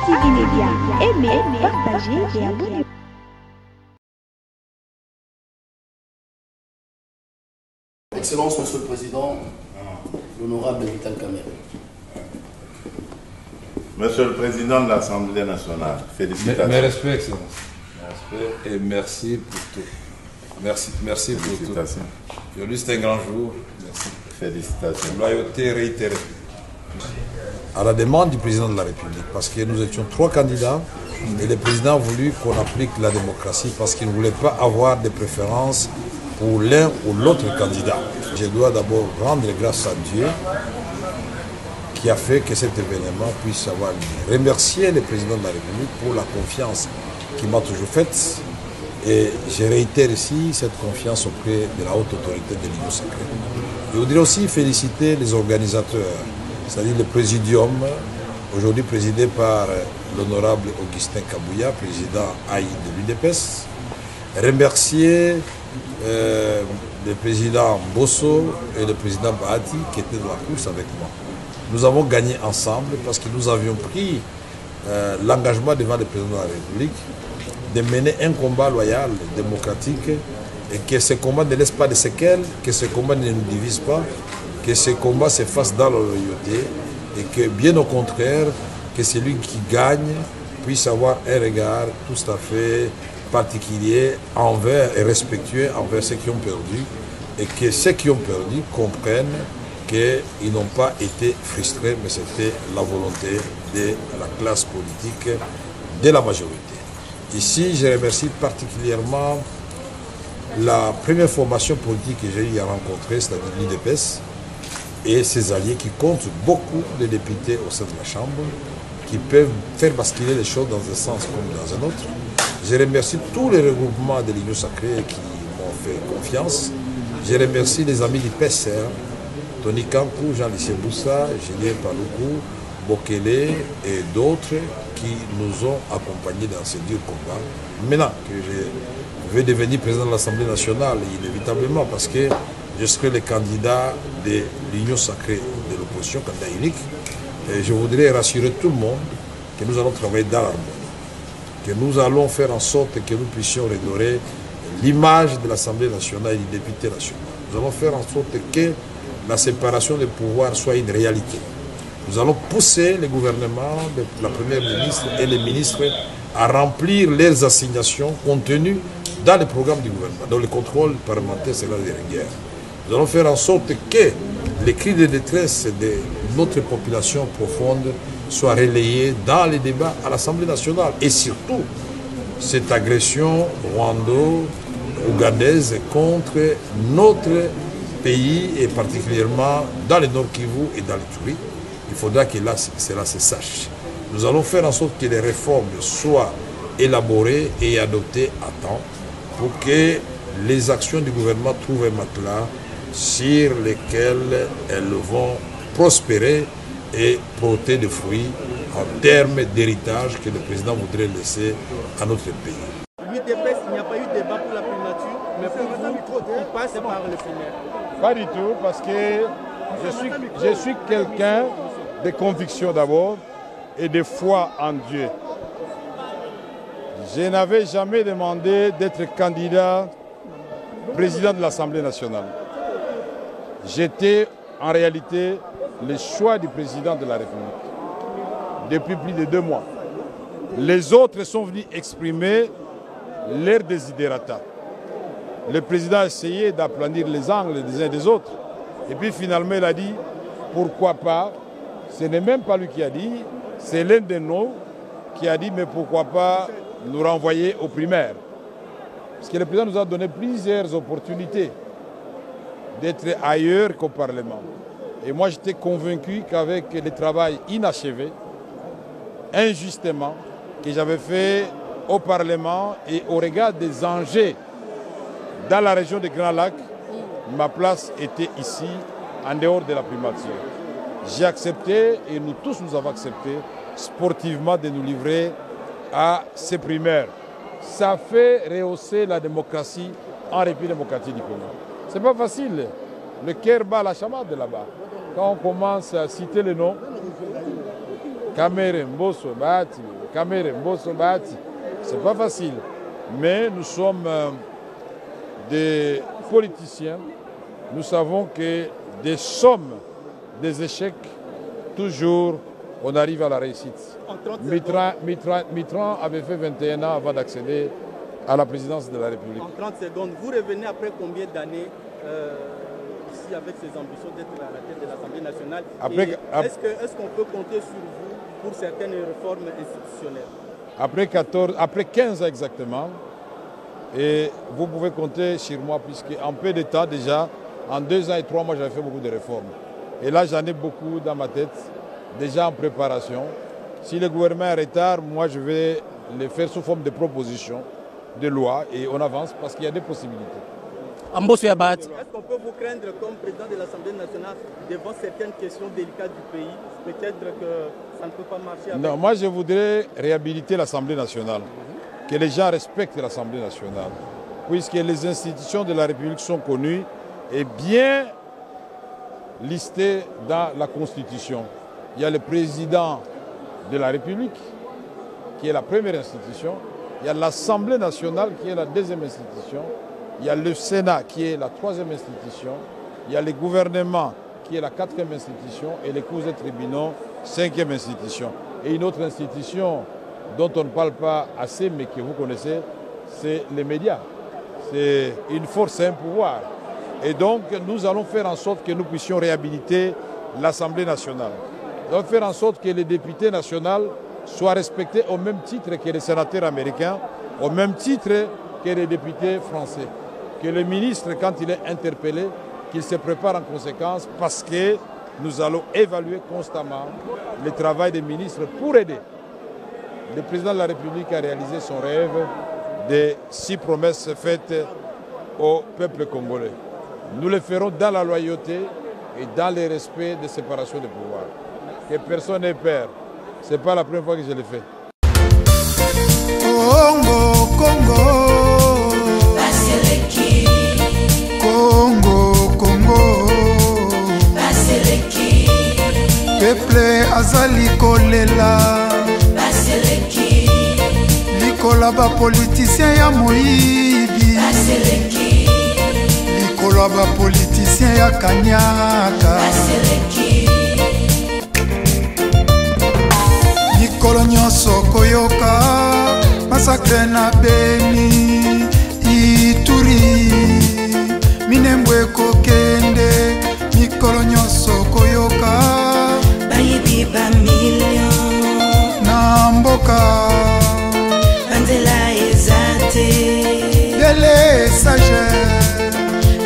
TV Média. Aimez, partagez et abonnez-vous. Excellence, Monsieur le Président, l'honorable Vital Kamerhe. Monsieur le Président de l'Assemblée nationale, félicitations. Mes respects, Excellence. Mes respects et merci pour tout. Merci pour tout. Aujourd'hui, c'est un grand jour. Merci. Félicitations. Loyauté réitérée. À la demande du président de la République, parce que nous étions 3 candidats et le président a voulu qu'on applique la démocratie parce qu'il ne voulait pas avoir de préférences pour l'un ou l'autre candidat. Je dois d'abord rendre grâce à Dieu qui a fait que cet événement puisse avoir lieu. Remercier le président de la République pour la confiance qu'il m'a toujours faite et je réitère ici cette confiance auprès de la haute autorité de l'Union sacrée. Je voudrais aussi féliciter les organisateurs, c'est-à-dire le présidium, aujourd'hui présidé par l'honorable Augustin Kabouya, président AI de l'UDPS. Remercier le président Bosso et le président Bahati qui étaient dans la course avec moi. Nous avons gagné ensemble parce que nous avions pris l'engagement devant le président de la République de mener un combat loyal, démocratique, et que ce combat ne laisse pas de séquelles, que ce combat ne nous divise pas, que ce combat se fasse dans la loyauté, et que bien au contraire, que celui qui gagne puisse avoir un regard tout à fait particulier envers et respectueux envers ceux qui ont perdu, et que ceux qui ont perdu comprennent qu'ils n'ont pas été frustrés, mais c'était la volonté de la classe politique, de la majorité. Ici, je remercie particulièrement la première formation politique que j'ai eu à rencontrer, c'est-à-dire l'UDPS, et ses alliés qui comptent beaucoup de députés au sein de la Chambre, qui peuvent faire basculer les choses dans un sens comme dans un autre. Je remercie tous les regroupements de l'Union sacrée qui m'ont fait confiance. Je remercie les amis du PCR, Tony Kankou, Jean-Lycée Boussa, Julien Paloukou, Bokele et d'autres qui nous ont accompagnés dans ce dur combat. Maintenant que je vais devenir président de l'Assemblée nationale, inévitablement, parce que je serai le candidat de l'Union sacrée de l'opposition, candidat unique, et je voudrais rassurer tout le monde que nous allons travailler dans l'harmonie, que nous allons faire en sorte que nous puissions redorer l'image de l'Assemblée nationale et du député national. Nous allons faire en sorte que la séparation des pouvoirs soit une réalité. Nous allons pousser le gouvernement, la première ministre et les ministres à remplir leurs assignations contenues dans le programme du gouvernement, dans le contrôle parlementaire sera de rigueur. Nous allons faire en sorte que les cris de détresse de notre population profonde soient relayés dans les débats à l'Assemblée nationale. Et surtout, cette agression rwando-ougandaise contre notre pays, et particulièrement dans le Nord Kivu et dans l'Ituri, il faudra que là, cela se sache. Nous allons faire en sorte que les réformes soient élaborées et adoptées à temps pour que les actions du gouvernement trouvent un matelas sur lesquels elles vont prospérer et porter des fruits en termes d'héritage que le président voudrait laisser à notre pays. L'UDPS, il n'y a pas eu de débat pour la primature, mais pour vous, il passe par le primaire. Pas du tout, parce que je suis quelqu'un de conviction d'abord et de foi en Dieu. Je n'avais jamais demandé d'être candidat président de l'Assemblée nationale. J'étais en réalité le choix du président de la République depuis plus de 2 mois. Les autres sont venus exprimer leur desiderata. Le président a essayé d'aplanir les angles des uns des autres. Et puis finalement, il a dit, pourquoi pas. Ce n'est même pas lui qui a dit, c'est l'un de nous qui a dit, mais pourquoi pas nous renvoyer aux primaires. Parce que le président nous a donné plusieurs opportunités d'être ailleurs qu'au Parlement. Et moi, j'étais convaincu qu'avec le travail inachevé, injustement, que j'avais fait au Parlement et au regard des enjeux dans la région des Grands Lacs, ma place était ici, en dehors de la primature. J'ai accepté, et nous tous nous avons accepté, sportivement de nous livrer à ces primaires. Ça fait rehausser la démocratie en République démocratique du Congo. C'est pas facile. Le cœur bat la chamade là-bas. Quand on commence à citer les noms, Kamerhe, Mbosso, Bahati, Kamere, Mbosso, Bahati. Ce n'est pas facile. Mais nous sommes des politiciens. Nous savons que des sommes, des échecs, toujours, on arrive à la réussite. Mitterrand avait fait 21 ans avant d'accéder à la présidence de la République. En 30 secondes, vous revenez après combien d'années ici avec ces ambitions d'être à la tête de l'Assemblée nationale? Est-ce qu'on peut compter sur vous pour certaines réformes institutionnelles? Après 15 ans exactement, et vous pouvez compter sur moi, puisqu'en peu de temps déjà, en 2 ans et 3 mois, j'avais fait beaucoup de réformes. Et là, j'en ai beaucoup dans ma tête, déjà en préparation. Si le gouvernement est en retard, moi, je vais les faire sous forme de propositions, de loi, et on avance parce qu'il y a des possibilités. Est-ce qu'on peut vous craindre comme président de l'Assemblée nationale devant certaines questions délicates du pays? Peut-être que ça ne peut pas marcher avec... Non, moi, je voudrais réhabiliter l'Assemblée nationale, que les gens respectent l'Assemblée nationale, puisque les institutions de la République sont connues et bien listées dans la Constitution. Il y a le président de la République, qui est la première institution. Il y a l'Assemblée nationale, qui est la deuxième institution. Il y a le Sénat, qui est la troisième institution. Il y a le gouvernement, qui est la quatrième institution. Et les cours et tribunaux, cinquième institution. Et une autre institution dont on ne parle pas assez, mais que vous connaissez, c'est les médias. C'est une force et un pouvoir. Et donc, nous allons faire en sorte que nous puissions réhabiliter l'Assemblée nationale. Nous allons faire en sorte que les députés nationaux soient respectés au même titre que les sénateurs américains, au même titre que les députés français. Que le ministre, quand il est interpellé, qu'il se prépare en conséquence parce que nous allons évaluer constamment le travail des ministres pour aider. Le président de la République a réalisé son rêve des 6 promesses faites au peuple congolais. Nous le ferons dans la loyauté et dans le respect des séparations de pouvoir. Que personne n'ait peur. Ce n'est pas la première fois que je le fais. Congo, Congo. Congo, Congo. Peuple azali kolela. Likola ba politicien ya moyibi. Likola ba politicien ya kanyaka. Mikolo nyonso koyoka masakre na Beni Ituri Minembwe kokende mikolo nyonso koyoka bayibi ba million na mboka banzela ezate dele sage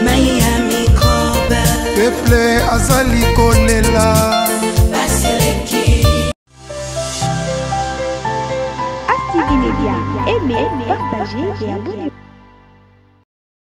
maya microbe peuple azali kolela. Aimez, partagez et abonnez-vous.